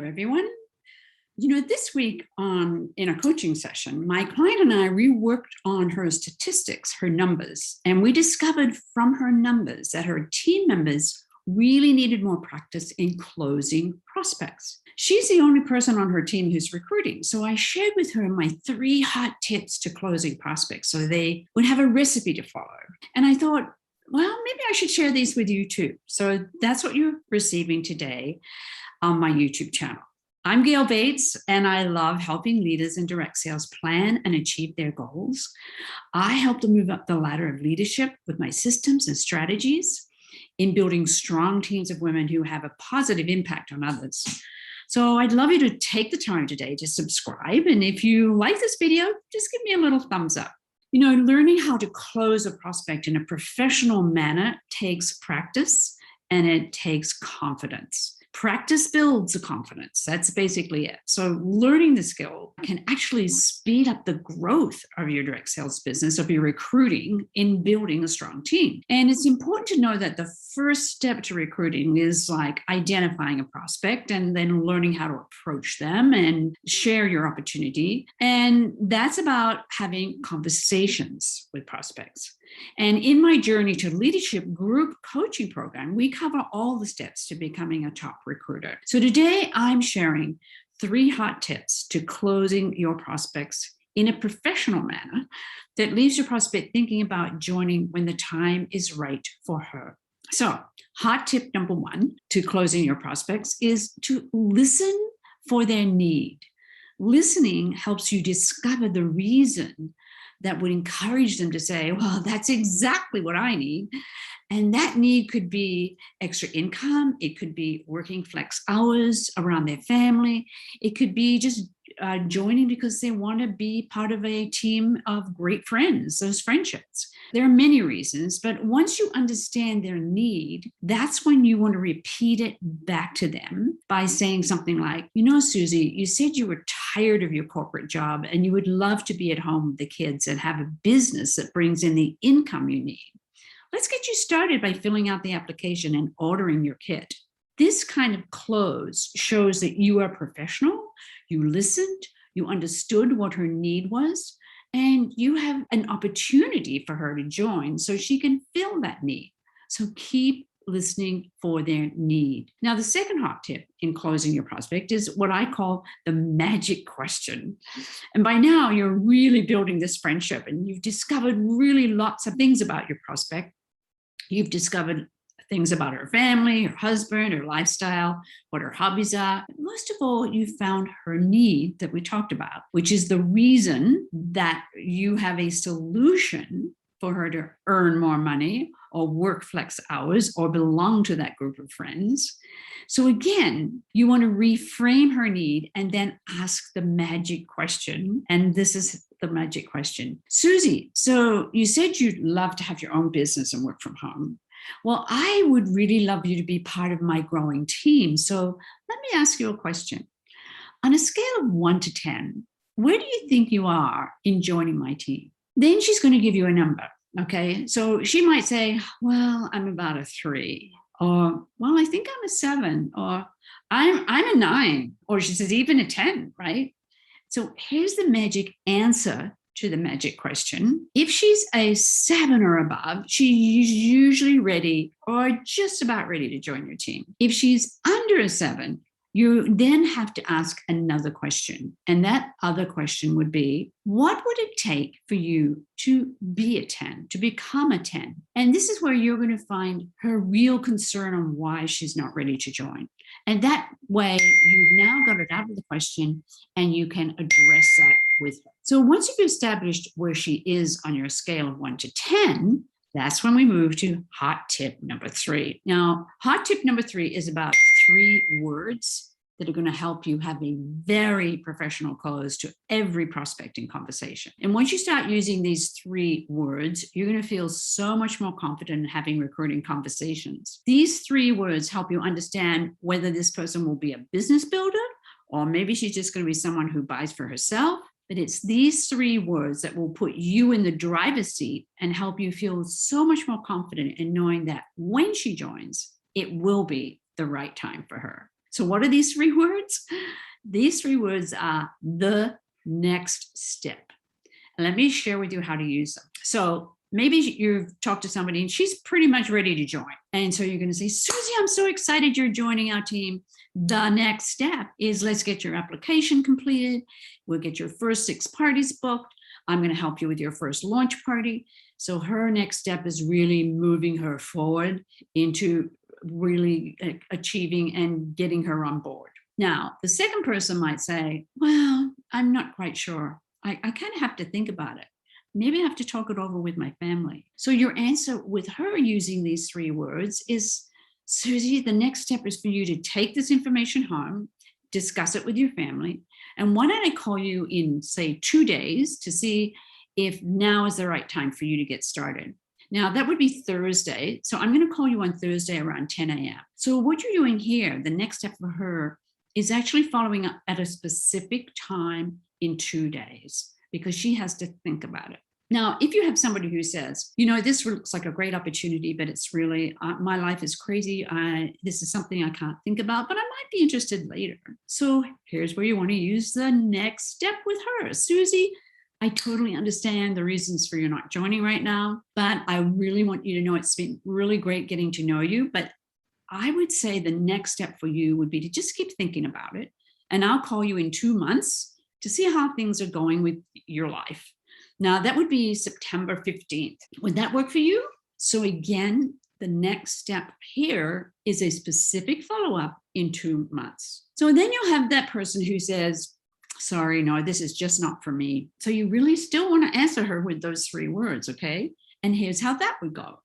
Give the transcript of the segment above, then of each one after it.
everyone. This week in a coaching session, my client and I reworked on her statistics, her numbers, and we discovered from her numbers that her team members really needed more practice in closing prospects. She's the only person on her team who's recruiting. So I shared with her my 3 hot tips to closing prospects so they would have a recipe to follow. And I thought, well, maybe I should share these with you too. So that's what you're receiving today on my YouTube channel. I'm Gail Bates, and I love helping leaders in direct sales plan and achieve their goals. I help them move up the ladder of leadership with my systems and strategies in building strong teams of women who have a positive impact on others. So I'd love you to take the time today to subscribe. And if you like this video, just give me a little thumbs up. Learning how to close a prospect in a professional manner takes practice and it takes confidence. Practice builds the confidence. That's basically it. So learning the skill can actually speed up the growth of your direct sales business, of your recruiting in building a strong team. And it's important to know that the first step to recruiting is like identifying a prospect and then learning how to approach them and share your opportunity. And that's about having conversations with prospects. And in my Journey to Leadership group coaching program, we cover all the steps to becoming a top recruiter. So today I'm sharing 3 hot tips to closing your prospects in a professional manner that leaves your prospect thinking about joining when the time is right for her. So hot tip number 1 to closing your prospects is to listen for their need. Listening helps you discover the reason that would encourage them to say, well, that's exactly what I need. And that need could be extra income. It could be working flex hours around their family. It could be just joining because they want to be part of a team of great friends, those friendships. There are many reasons, but once you understand their need, that's when you want to repeat it back to them by saying something like, Susie, you said you were tired of your corporate job and you would love to be at home with the kids and have a business that brings in the income you need. Let's get you started by filling out the application and ordering your kit. This kind of close shows that you are professional, you listened, you understood what her need was, and you have an opportunity for her to join so she can fill that need. So keep listening for their need. Now, the second hot tip in closing your prospect is what I call the magic question. And by now, you're really building this friendship and you've discovered really lots of things about your prospect. You've discovered things about her family, her husband, her lifestyle, what her hobbies are. But most of all, you found her need that we talked about, which is the reason that you have a solution for her to earn more money or work flex hours or belong to that group of friends. So again, you want to reframe her need and then ask the magic question. And this is the magic question. Susie, so you said you'd love to have your own business and work from home. Well, I would really love you to be part of my growing team. So let me ask you a question. On a scale of 1 to 10, where do you think you are in joining my team? Then she's going to give you a number. Okay. So she might say, well, I'm about a 3, or, well, I think I'm a 7, or I'm a 9, or she says even a 10, right? So here's the magic answer to the magic question. If she's a 7 or above, she's usually ready or just about ready to join your team. If she's under a 7, you then have to ask another question. And that other question would be, what would it take for you to be a 10, to become a 10? And this is where you're going to find her real concern on why she's not ready to join. And that way, you've now got it out of the question and you can address that with her. So once you've established where she is on your scale of 1 to 10, that's when we move to hot tip number 3. Now, hot tip number 3 is about 3 words that are going to help you have a very professional close to every prospecting conversation. And once you start using these 3 words, you're going to feel so much more confident in having recruiting conversations. These 3 words help you understand whether this person will be a business builder, or maybe she's just going to be someone who buys for herself. But it's these 3 words that will put you in the driver's seat and help you feel so much more confident in knowing that when she joins, it will be the right time for her. So what are these 3 words? These 3 words are the next step. And let me share with you how to use them. So maybe you've talked to somebody and she's pretty much ready to join. And so you're going to say, Susie, I'm so excited you're joining our team. The next step is let's get your application completed. We'll get your first 6 parties booked. I'm going to help you with your first launch party. So her next step is really moving her forward into really achieving and getting her on board. Now, the second person might say, well, I'm not quite sure. I kind of have to think about it. Maybe I have to talk it over with my family. So your answer with her using these 3 words is, Susie, the next step is for you to take this information home, discuss it with your family. And why don't I call you in, say, 2 days to see if now is the right time for you to get started. Now, that would be Thursday. So I'm going to call you on Thursday around 10 a.m. So what you're doing here, the next step for her is actually following up at a specific time in 2 days because she has to think about it. Now, if you have somebody who says, this looks like a great opportunity, but it's really, my life is crazy. This is something I can't think about, but I might be interested later. So here's where you want to use the next step with her. Susie, I totally understand the reasons for you not joining right now, but I really want you to know it's been really great getting to know you. But I would say the next step for you would be to just keep thinking about it. And I'll call you in 2 months to see how things are going with your life. Now, that would be September 15th. Would that work for you? So again, the next step here is a specific follow-up in 2 months. So then you'll have that person who says, sorry, no, this is just not for me. So you really still want to answer her with those 3 words, okay? And here's how that would go.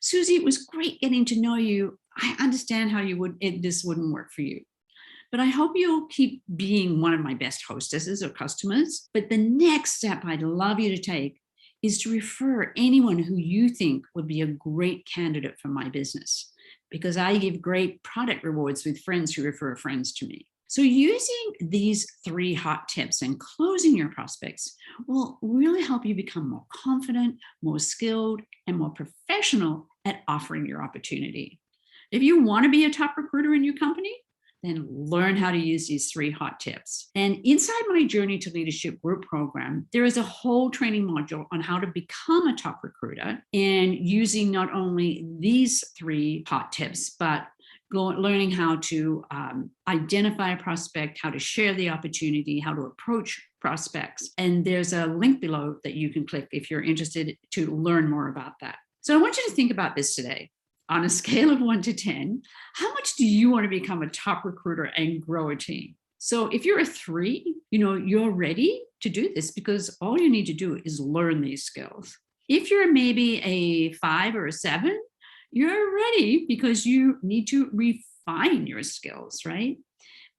Susie, it was great getting to know you. I understand how this wouldn't work for you. But I hope you'll keep being one of my best hostesses or customers. But the next step I'd love you to take is to refer anyone who you think would be a great candidate for my business, because I give great product rewards with friends who refer friends to me. So using these 3 hot tips and closing your prospects will really help you become more confident, more skilled, and more professional at offering your opportunity. If you want to be a top recruiter in your company, then learn how to use these 3 hot tips. And inside my Journey to Leadership group program, there is a whole training module on how to become a top recruiter and using not only these 3 hot tips, but learning how to identify a prospect, how to share the opportunity, how to approach prospects. And there's a link below that you can click if you're interested to learn more about that. So I want you to think about this today. On a scale of 1 to 10, how much do you want to become a top recruiter and grow a team? So if you're a 3, you're ready to do this because all you need to do is learn these skills. If you're maybe a 5 or a 7, you're ready because you need to refine your skills, right?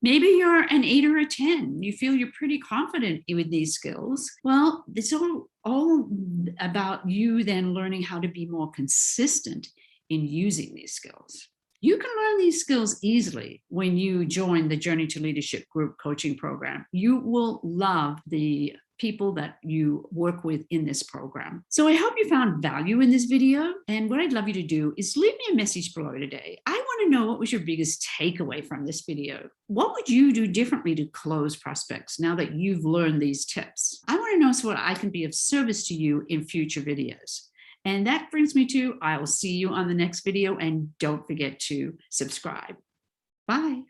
Maybe you're an 8 or a 10. You feel you're pretty confident with these skills. Well, it's all about you then learning how to be more consistent in using these skills. You can learn these skills easily when you join the Journey to Leadership group coaching program. You will love the people that you work with in this program. So I hope you found value in this video. And what I'd love you to do is leave me a message below today. I want to know what was your biggest takeaway from this video. What would you do differently to close prospects now that you've learned these tips? I want to know so I can be of service to you in future videos. And that brings me to, I'll see you on the next video, and don't forget to subscribe. Bye.